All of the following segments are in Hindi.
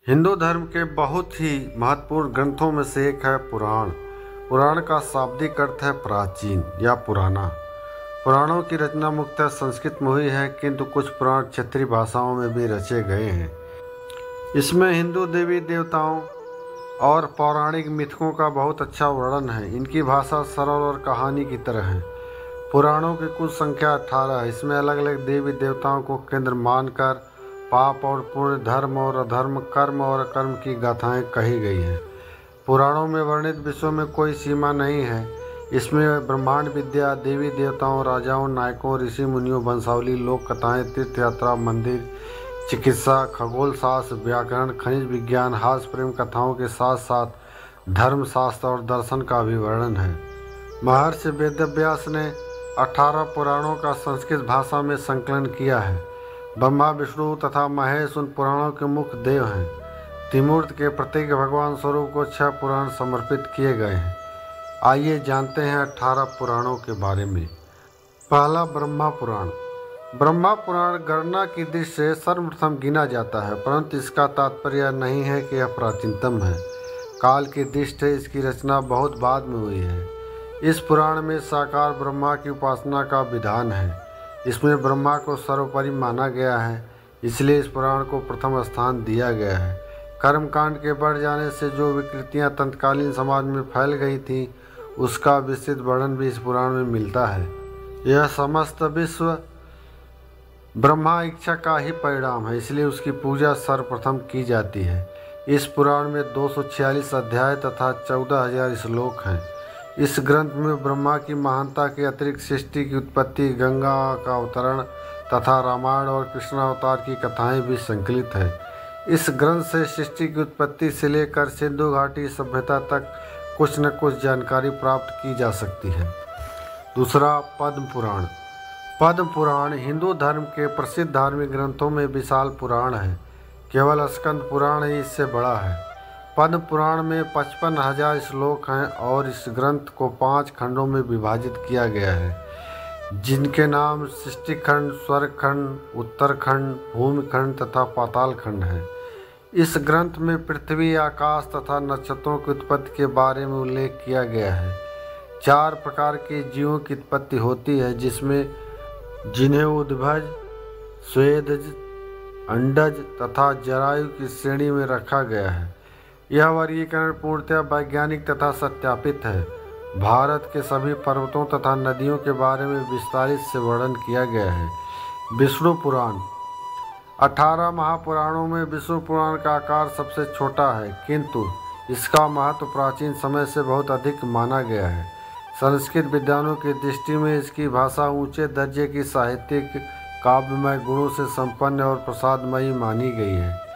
हिंदू धर्म के बहुत ही महत्वपूर्ण ग्रंथों में से एक है पुराण। पुराण का शाब्दिक अर्थ है प्राचीन या पुराना। पुराणों की रचना मुख्यतः संस्कृत में हुई है, किंतु कुछ पुराण क्षेत्रीय भाषाओं में भी रचे गए हैं। इसमें हिंदू देवी देवताओं और पौराणिक मिथकों का बहुत अच्छा वर्णन है। इनकी भाषा सरल और कहानी की तरह है। पुराणों की कुल संख्या 18 है। इसमें अलग अलग देवी देवताओं को केंद्र मानकर पाप और पुण्य, धर्म और अधर्म, कर्म और अकर्म की गाथाएं कही गई हैं। पुराणों में वर्णित विषयों में कोई सीमा नहीं है। इसमें ब्रह्मांड विद्या, देवी देवताओं, राजाओं, नायकों, ऋषि मुनियों, वंशावली, लोक कथाएं, तीर्थ यात्रा, मंदिर, चिकित्सा, खगोल शास्त्र, व्याकरण, खनिज विज्ञान, हास्य प्रेम कथाओं के साथ साथ धर्मशास्त्र और दर्शन का भी वर्णन है। महर्षि वेदव्यास ने 18 पुराणों का संस्कृत भाषा में संकलन किया है। ब्रह्मा, विष्णु तथा महेश उन पुराणों के मुख्य देव हैं। त्रिमूर्ति के प्रत्येक भगवान स्वरूप को 6 पुराण समर्पित किए गए हैं। आइए जानते हैं 18 पुराणों के बारे में। पहला, ब्रह्मा पुराण। ब्रह्मा पुराण गणना की दृष्टि से सर्वप्रथम गिना जाता है, परंतु इसका तात्पर्य नहीं है कि यह प्राचीनतम है। काल की दृष्टि से इसकी रचना बहुत बाद में हुई है। इस पुराण में साकार ब्रह्मा की उपासना का विधान है। इसमें ब्रह्मा को सर्वोपरि माना गया है, इसलिए इस पुराण को प्रथम स्थान दिया गया है। कर्मकांड के बढ़ जाने से जो विकृतियां तत्कालीन समाज में फैल गई थीं, उसका विस्तृत वर्णन भी इस पुराण में मिलता है। यह समस्त विश्व ब्रह्मा इच्छा का ही परिणाम है, इसलिए उसकी पूजा सर्वप्रथम की जाती है। इस पुराण में 246 अध्याय तथा 14,000 श्लोक हैं। इस ग्रंथ में ब्रह्मा की महानता के अतिरिक्त सृष्टि की उत्पत्ति, गंगा का अवतरण तथा रामायण और कृष्णावतार की कथाएं भी संकलित है। इस ग्रंथ से सृष्टि की उत्पत्ति से लेकर सिंधु घाटी सभ्यता तक कुछ न कुछ जानकारी प्राप्त की जा सकती है। दूसरा, पद्म पुराण। पद्म पुराण हिंदू धर्म के प्रसिद्ध धार्मिक ग्रंथों में विशाल पुराण है। केवल स्कंद पुराण ही इससे बड़ा है। पद्म पुराण में 55,000 श्लोक हैं और इस ग्रंथ को 5 खंडों में विभाजित किया गया है, जिनके नाम सृष्टिखंड, स्वर्गखंड, उत्तरखंड, भूमिखंड तथा पाताल खंड हैं। इस ग्रंथ में पृथ्वी, आकाश तथा नक्षत्रों की उत्पत्ति के बारे में उल्लेख किया गया है। 4 प्रकार के जीवों की उत्पत्ति होती है, जिन्हें उद्भज, स्वेदज, अंडज तथा जरायु की श्रेणी में रखा गया है। यह वर्गीकरण पूर्णतः वैज्ञानिक तथा सत्यापित है। भारत के सभी पर्वतों तथा नदियों के बारे में विस्तारित से वर्णन किया गया है। विष्णु पुराण। 18 महापुराणों में विष्णु पुराण का आकार सबसे छोटा है, किंतु इसका महत्व प्राचीन समय से बहुत अधिक माना गया है। संस्कृत विद्वानों की दृष्टि में इसकी भाषा ऊंचे दर्जे की साहित्यिक काव्यमय गुणों से संपन्न और प्रसादमयी मानी गई है।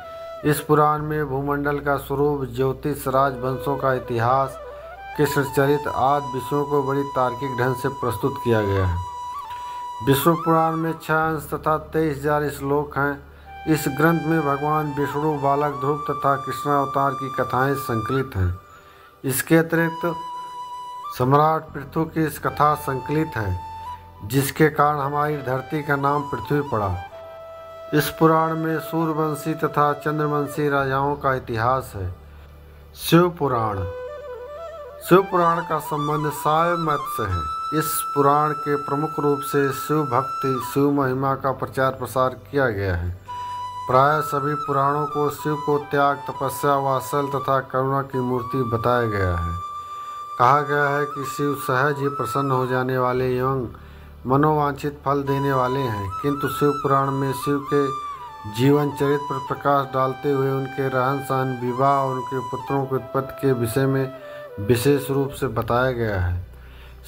इस पुराण में भूमंडल का स्वरूप, ज्योतिष, राजवंशों का इतिहास, कृष्ण चरित्र आदि विषयों को बड़ी तार्किक ढंग से प्रस्तुत किया गया है। विष्णु पुराण में 6 अंश तथा 23,000 श्लोक हैं। इस ग्रंथ में भगवान विष्णु, बालक ध्रुव तथा कृष्णावतार की कथाएं संकलित हैं। इसके अतिरिक्त सम्राट पृथु की इस कथा संकलित है, जिसके कारण हमारी धरती का नाम पृथ्वी पड़ा। इस पुराण में सूर्यवंशी तथा चंद्रवंशी राजाओं का इतिहास है। शिव पुराण। शिव पुराण का संबंध शैव मत से है। इस पुराण के प्रमुख रूप से शिव भक्ति, शिव महिमा का प्रचार प्रसार किया गया है। प्राय सभी पुराणों को शिव को त्याग, तपस्या, वात्सल्य तथा करुणा की मूर्ति बताया गया है। कहा गया है कि शिव सहज ही प्रसन्न हो जाने वाले एवं मनोवांछित फल देने वाले हैं, किंतु शिव पुराण में शिव के जीवन चरित्र पर प्रकाश डालते हुए उनके रहन सहन, विवाह और उनके पुत्रों की उत्पत्ति के विषय में विशेष रूप से बताया गया है।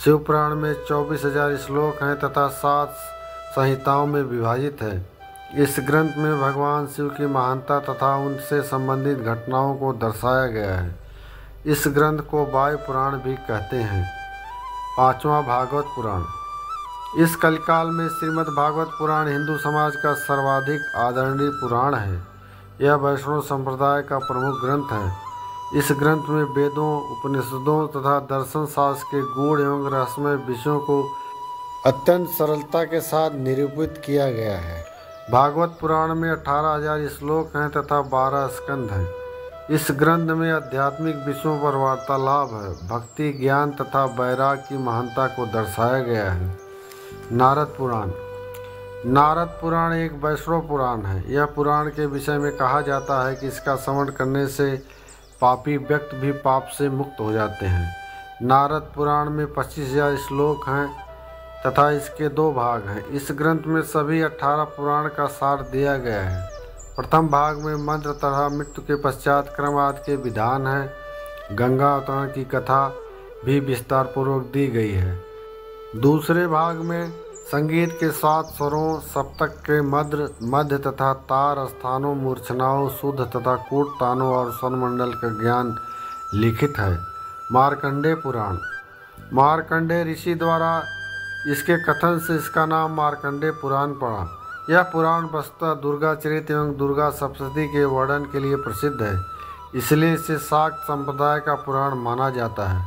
शिव पुराण में 24,000 श्लोक हैं तथा 7 संहिताओं में विभाजित है। इस ग्रंथ में भगवान शिव की महानता तथा उनसे संबंधित घटनाओं को दर्शाया गया है। इस ग्रंथ को वायु पुराण भी कहते हैं। 5वां, भागवत पुराण। इस कलिकाल में श्रीमद् भागवत पुराण हिंदू समाज का सर्वाधिक आदरणीय पुराण है। यह वैष्णव संप्रदाय का प्रमुख ग्रंथ है। इस ग्रंथ में वेदों, उपनिषदों तथा दर्शन शास्त्र के गूढ़ एवं रहस्यमय विषयों को अत्यंत सरलता के साथ निरूपित किया गया है। भागवत पुराण में 18,000 श्लोक हैं तथा 12 स्कंद हैं। इस ग्रंथ में आध्यात्मिक विषयों पर वार्तालाप है। भक्ति, ज्ञान तथा वैराग्य की महानता को दर्शाया गया है। नारद पुराण। नारद पुराण एक वैष्णव पुराण है। यह पुराण के विषय में कहा जाता है कि इसका श्रवण करने से पापी व्यक्ति भी पाप से मुक्त हो जाते हैं। नारद पुराण में 25,000 श्लोक हैं तथा इसके 2 भाग हैं। इस ग्रंथ में सभी 18 पुराण का सार दिया गया है। प्रथम भाग में मंत्र तथा मृत्यु के पश्चात कर्म आदि के विधान हैं। गंगा अवतरण की कथा भी विस्तार पूर्वक दी गई है। दूसरे भाग में संगीत के 7 स्वरों, सप्तक के मध्य तथा तार स्थानों, मूर्छनाओं, शुद्ध तथा कूट तानों और स्वरमंडल का ज्ञान लिखित है। मार्कंडेय पुराण। मार्कंडेय ऋषि द्वारा इसके कथन से इसका नाम मार्कंडेय पुराण पड़ा। यह पुराण वस्तुतः दुर्गा चरित्र एवं दुर्गा सप्तशती के वर्णन के लिए प्रसिद्ध है, इसलिए इसे शाक्त संप्रदाय का पुराण माना जाता है।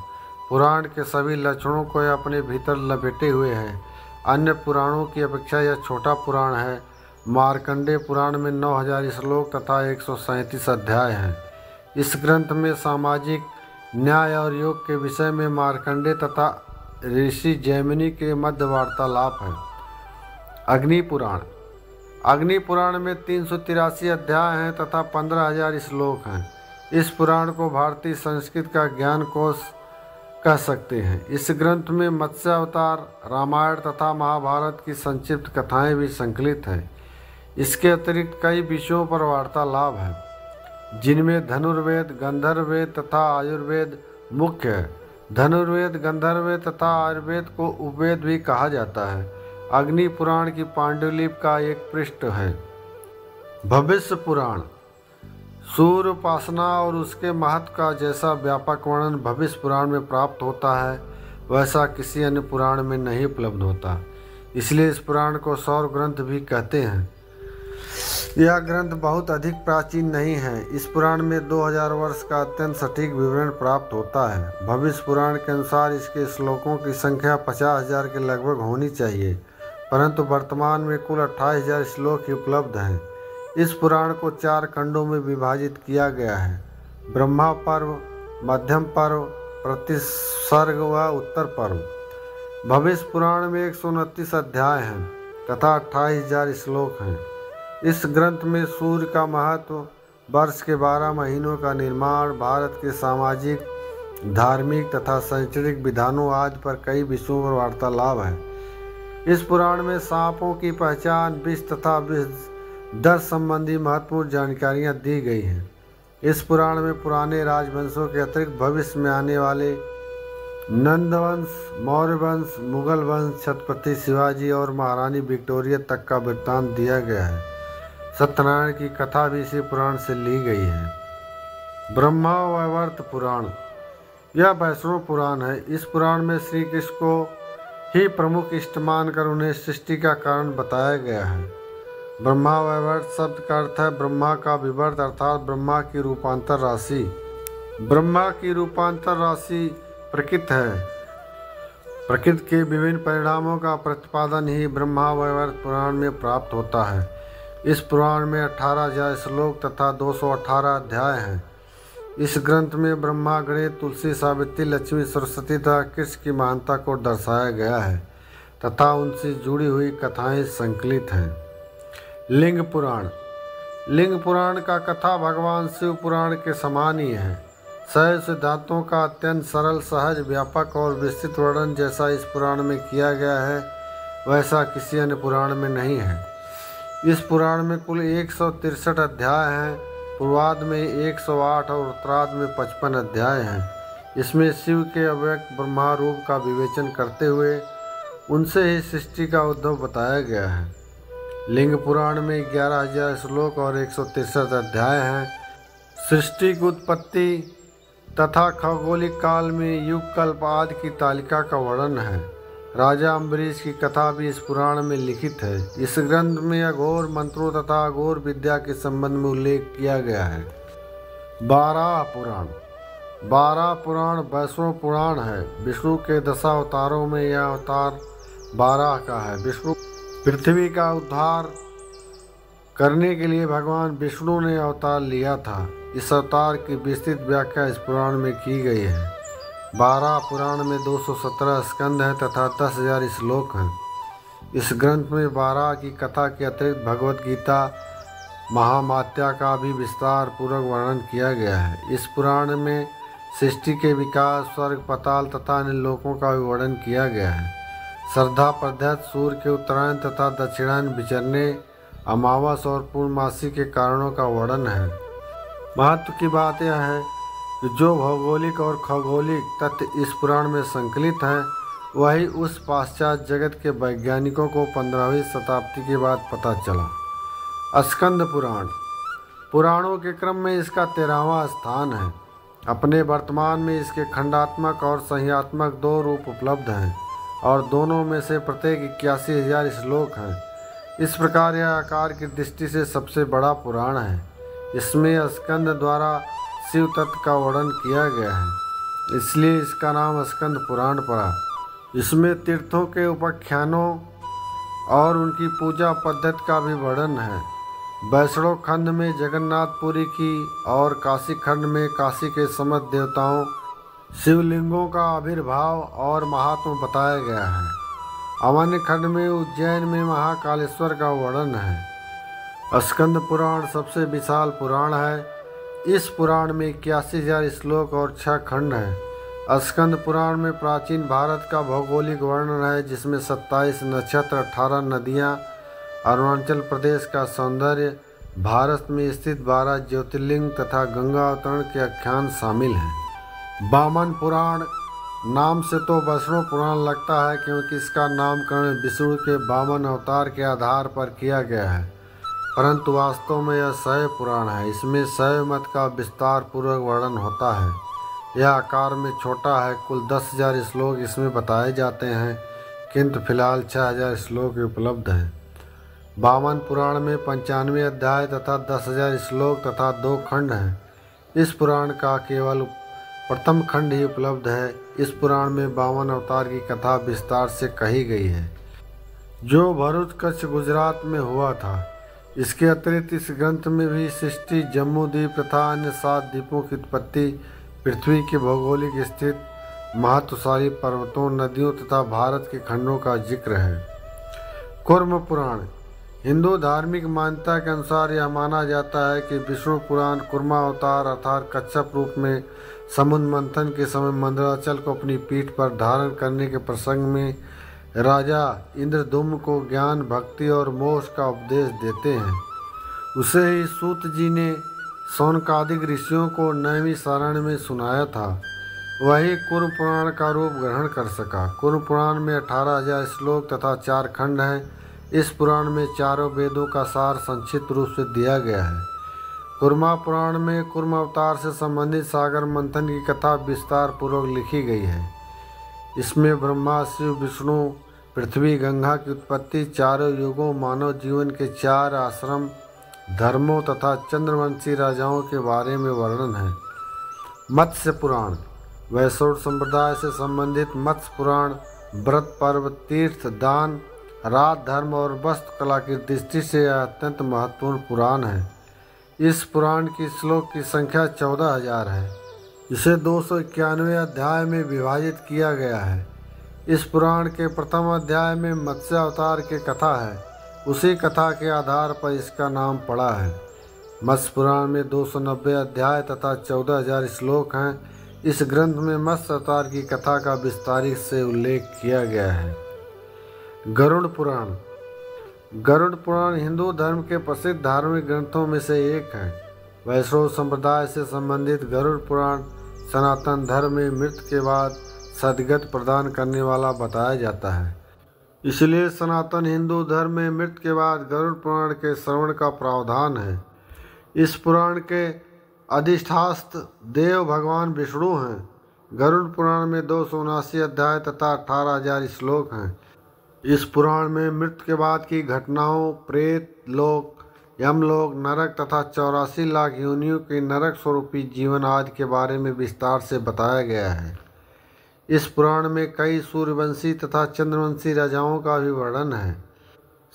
पुराण के सभी लक्षणों को यह अपने भीतर लपेटे हुए है। अन्य पुराणों की अपेक्षा यह छोटा पुराण है। मार्कंडेय पुराण में 9,000 श्लोक तथा 137 अध्याय हैं। इस ग्रंथ में सामाजिक न्याय और योग के विषय में मार्कंडेय तथा ऋषि जैमिनी के मध्य वार्तालाप है। अग्नि पुराण। अग्नि पुराण में 383 अध्याय हैं तथा 15,000 श्लोक हैं। इस पुराण को भारतीय संस्कृत का ज्ञान कोश कह सकते हैं। इस ग्रंथ में मत्स्य अवतार, रामायण तथा महाभारत की संक्षिप्त कथाएं भी संकलित हैं। इसके अतिरिक्त कई विषयों पर वार्तालाप है, जिनमें धनुर्वेद, गंधर्ववेद तथा आयुर्वेद मुख्य है। धनुर्वेद, गंधर्ववेद तथा आयुर्वेद को उपवेद भी कहा जाता है। अग्नि पुराण की पांडुलिपि का एक पृष्ठ है। भविष्य पुराण। सूर्य उपासना और उसके महत्व का जैसा व्यापक वर्णन भविष्य पुराण में प्राप्त होता है, वैसा किसी अन्य पुराण में नहीं उपलब्ध होता। इसलिए इस पुराण को सौर ग्रंथ भी कहते हैं। यह ग्रंथ बहुत अधिक प्राचीन नहीं है। इस पुराण में 2000 वर्ष का अत्यंत सटीक विवरण प्राप्त होता है। भविष्य पुराण के अनुसार इसके श्लोकों की संख्या 50,000 के लगभग होनी चाहिए, परंतु वर्तमान में कुल 28,000 श्लोक ही उपलब्ध हैं। इस पुराण को 4 खंडों में विभाजित किया गया है: ब्रह्मा पर्व, मध्यम पर्व, प्रतिसर्ग व उत्तर पर्व। भविष्य पुराण में 129 अध्याय हैं तथा 28,000 श्लोक हैं। इस ग्रंथ में सूर्य का महत्व, वर्ष के 12 महीनों का निर्माण, भारत के सामाजिक, धार्मिक तथा शैक्षणिक विधानों आदि पर कई विषयों पर वार्तालाप है। इस पुराण में सांपों की पहचान, विष तथा दस संबंधी महत्वपूर्ण जानकारियाँ दी गई हैं। इस पुराण में पुराने राजवंशों के अतिरिक्त भविष्य में आने वाले नंदवंश, मौर्य वंश, मुगल वंश, छत्रपति शिवाजी और महारानी विक्टोरिया तक का वृत्तांत दिया गया है। सत्यनारायण की कथा भी इसी पुराण से ली गई है। ब्रह्मा वैवर्त पुराण। यह वैष्णव पुराण है। इस पुराण में श्री कृष्ण को ही प्रमुख इष्ट मानकर उन्हें सृष्टि का कारण बताया गया है। ब्रह्मा वैवर्त शब्द का अर्थ है ब्रह्मा का विवर्त, अर्थात ब्रह्मा की रूपांतर राशि। ब्रह्मा की रूपांतर राशि प्रकृति है। प्रकृति के विभिन्न परिणामों का प्रतिपादन ही ब्रह्मा वैवर्त पुराण में प्राप्त होता है। इस पुराण में 18,000 श्लोक तथा 218 अध्याय हैं। इस ग्रंथ में ब्रह्मा, गणेश, तुलसी, सावित्री, लक्ष्मी, सरस्वती तथा कृष्ण की महानता को दर्शाया गया है तथा उनसे जुड़ी हुई कथाएं संकलित हैं। लिंग पुराण। लिंग पुराण का कथा भगवान शिव पुराण के समान ही है। शैव सिद्धांतों का अत्यंत सरल, सहज, व्यापक और विस्तृत वर्णन जैसा इस पुराण में किया गया है, वैसा किसी अन्य पुराण में नहीं है। इस पुराण में कुल 163 अध्याय हैं। पूर्वार्ध में 108 और उत्तरार्ध में 55 अध्याय हैं। इसमें शिव के अव्यक्त ब्रह्मा रूप का विवेचन करते हुए उनसे ही सृष्टि का उद्भव बताया गया है। लिंग पुराण में 11,000 श्लोक और 163 अध्याय हैं। सृष्टि की उत्पत्ति तथा खगोलिक काल में युग कल्प आदि की तालिका का वर्णन है। राजा अम्बरीश की कथा भी इस पुराण में लिखित है। इस ग्रंथ में अघोर मंत्रों तथा अघोर विद्या के संबंध में उल्लेख किया गया है। बारह पुराण। 12 पुराण वैष्णव पुराण है। विष्णु के 10 अवतारों में यह अवतार 12 का है। विष्णु पृथ्वी का उद्धार, करने के लिए भगवान विष्णु ने अवतार लिया था। इस अवतार की विस्तृत व्याख्या इस पुराण में की गई है। 12 पुराण में 217 स्कंद हैं तथा 10,000 श्लोक हैं। इस ग्रंथ में 12 की कथा के अतिरिक्त भगवत गीता महामात्या का भी विस्तार पूर्वक वर्णन किया गया है। इस पुराण में सृष्टि के विकास, स्वर्ग, पाताल तथा अन्य लोकों का भी वर्णन किया गया है। श्रद्धा पद्धत, सूर्य के उत्तरायण तथा दक्षिणायन विचरने, अमावस और पूर्णमासी के कारणों का वर्णन है। महत्व की बात यह है कि जो भौगोलिक और खगोलिक तथ्य इस पुराण में संकलित हैं, वही उस पाश्चात्य जगत के वैज्ञानिकों को 15वीं शताब्दी के बाद पता चला। स्कंद पुराण पुराणों के क्रम में इसका 13वां स्थान है। अपने वर्तमान में इसके खंडात्मक और संहितात्मक 2 रूप उपलब्ध हैं और दोनों में से प्रत्येक 81,000 श्लोक हैं। इस प्रकार यह आकार की दृष्टि से सबसे बड़ा पुराण है। इसमें स्कंद द्वारा शिव तत्व का वर्णन किया गया है, इसलिए इसका नाम स्कंद पुराण पड़ा। इसमें तीर्थों के उपाख्यानों और उनकी पूजा पद्धति का भी वर्णन है। वैष्णव खंड में जगन्नाथपुरी की और काशी खंड में काशी के समस्त देवताओं शिवलिंगों का आविर्भाव और महात्मा बताया गया है। अमान्य खंड में उज्जैन में महाकालेश्वर का वर्णन है। स्कंद पुराण सबसे विशाल पुराण है। इस पुराण में 81,000 श्लोक और 6 खंड हैं। स्कंद पुराण में प्राचीन भारत का भौगोलिक वर्णन है, जिसमें 27 नक्षत्र, 18 नदियाँ, अरुणाचल प्रदेश का सौंदर्य, भारत में स्थित 12 ज्योतिर्लिंग तथा गंगा अवतरण के आख्यान शामिल हैं। वामन पुराण नाम से तो वैष्णव पुराण लगता है, क्योंकि इसका नामकरण विष्णु के वामन अवतार के आधार पर किया गया है, परंतु वास्तव में यह शैव पुराण है। इसमें शैव मत का विस्तार पूर्वक वर्णन होता है। यह आकार में छोटा है। कुल 10,000 श्लोक इसमें बताए जाते हैं, किंतु फिलहाल 6,000 श्लोक उपलब्ध हैं। वामन पुराण में 95 अध्याय तथा 10,000 श्लोक तथा 2 खंड हैं। इस पुराण का केवल प्रथम खंड ही उपलब्ध है। इस पुराण में वामन अवतार की कथा विस्तार से कही गई है, जो भरूच, कच्छ, गुजरात में हुआ था। इसके अतिरिक्त इस ग्रंथ में भी सृष्टि, जम्मू द्वीप तथा अन्य 7 द्वीपों की उत्पत्ति, पृथ्वी के भौगोलिक स्थित महत्वशाली पर्वतों, नदियों तथा भारत के खंडों का जिक्र है। कूर्म पुराण हिंदू धार्मिक मान्यता के अनुसार यह माना जाता है कि विष्णु पुराण कूर्मावतार अर्थात कच्छप रूप में समुद्र मंथन के समय मंदराचल को अपनी पीठ पर धारण करने के प्रसंग में राजा इंद्रदुम्न को ज्ञान, भक्ति और मोक्ष का उपदेश देते हैं। उसे ही सूत जी ने शौनकादिक ऋषियों को 9वीं सारण में सुनाया था। वही कूर्म पुराण का रूप ग्रहण कर सका। कूर्म पुराण में 18,000 श्लोक तथा 4 खंड हैं। इस पुराण में चारों वेदों का सार संक्षिप्त रूप से दिया गया है। कूर्मा पुराण में कूर्म अवतार से संबंधित सागर मंथन की कथा विस्तार पूर्वक लिखी गई है। इसमें ब्रह्मा, शिव, विष्णु, पृथ्वी, गंगा की उत्पत्ति, चारों युगों, मानव जीवन के 4 आश्रम धर्मों तथा चंद्रवंशी राजाओं के बारे में वर्णन है। मत्स्य पुराण वैष्णव संप्रदाय से संबंधित मत्स्य पुराण व्रत, पर्व, तीर्थ, दान, रात, धर्म और वस्तु कला की दृष्टि से यह अत्यंत महत्वपूर्ण पुराण है। इस पुराण की श्लोक की संख्या 14,000 है। इसे 291 अध्याय में विभाजित किया गया है। इस पुराण के प्रथम अध्याय में मत्स्य अवतार की कथा है। उसी कथा के आधार पर इसका नाम पड़ा है। मत्स्य पुराण में 290 अध्याय तथा 14,000 श्लोक हैं। इस ग्रंथ में मत्स्य अवतार की कथा का विस्तारित से उल्लेख किया गया है। गरुड़ पुराण गरुड़ पुराण हिंदू धर्म के प्रसिद्ध धार्मिक ग्रंथों में से एक है। वैष्णव संप्रदाय से संबंधित गरुड़ पुराण सनातन धर्म में मृत्यु के बाद सद्गति प्रदान करने वाला बताया जाता है। इसलिए सनातन हिंदू धर्म में मृत्यु के बाद गरुड़ पुराण के श्रवण का प्रावधान है। इस पुराण के अधिष्ठात्र देव भगवान विष्णु हैं। गरुड़ पुराण में 279 अध्याय तथा 18,000 श्लोक हैं। इस पुराण में मृत्यु के बाद की घटनाओं, प्रेत लोक, यमलोक, नरक तथा 84 लाख योनियों के नरक स्वरूपी जीवन आदि के बारे में विस्तार से बताया गया है। इस पुराण में कई सूर्यवंशी तथा चंद्रवंशी राजाओं का भी वर्णन है।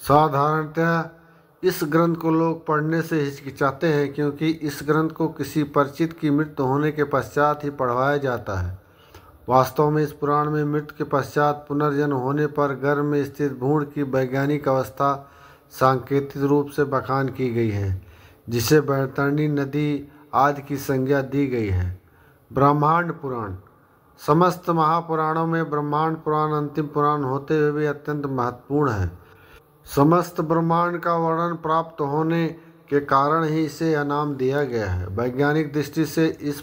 साधारणतः इस ग्रंथ को लोग पढ़ने से हिचकिचाते हैं क्योंकि इस ग्रंथ को किसी परिचित की मृत्यु होने के पश्चात ही पढ़वाया जाता है। वास्तव में इस पुराण में मृत्यु के पश्चात पुनर्जन्म होने पर गर्भ में स्थित भ्रूण की वैज्ञानिक अवस्था सांकेतिक रूप से बखान की गई है, जिसे बैतरणी नदी आदि की संज्ञा दी गई है। ब्रह्मांड पुराण। समस्त महापुराणों में ब्रह्मांड पुराण अंतिम पुराण होते हुए भी अत्यंत महत्वपूर्ण है। समस्त ब्रह्मांड का वर्णन प्राप्त होने के कारण ही इसे यह नाम दिया गया है। वैज्ञानिक दृष्टि से इस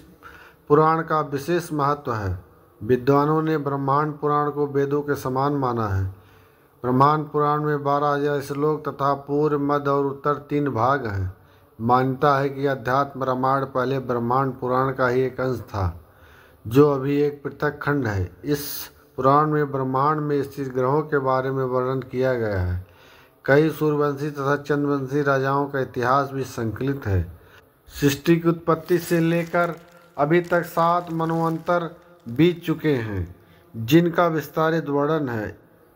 पुराण का विशेष महत्व है। विद्वानों ने ब्रह्मांड पुराण को वेदों के समान माना है। ब्रह्मांड पुराण में 12,000 श्लोक तथा पूर्व, मध्य और उत्तर 3 भाग हैं। मान्यता है कि अध्यात्म रामायण पहले ब्रह्मांड पुराण का ही एक अंश था, जो अभी एक पृथक खंड है। इस पुराण में ब्रह्मांड में स्थित ग्रहों के बारे में वर्णन किया गया है। कई सूर्यवंशी तथा चंद्रवंशी राजाओं का इतिहास भी संकलित है। सृष्टि की उत्पत्ति से लेकर अभी तक 7 मनवंतर बीत चुके हैं, जिनका विस्तारित वर्णन है।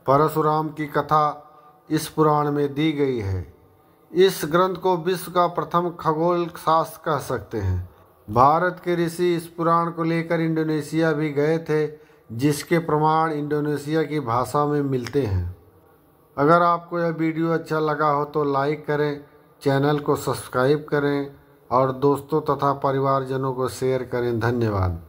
परशुराम की कथा इस पुराण में दी गई है। इस ग्रंथ को विश्व का प्रथम खगोल शास्त्र कह सकते हैं। भारत के ऋषि इस पुराण को लेकर इंडोनेशिया भी गए थे, जिसके प्रमाण इंडोनेशिया की भाषा में मिलते हैं। अगर आपको यह वीडियो अच्छा लगा हो तो लाइक करें, चैनल को सब्सक्राइब करें और दोस्तों तथा परिवारजनों को शेयर करें। धन्यवाद।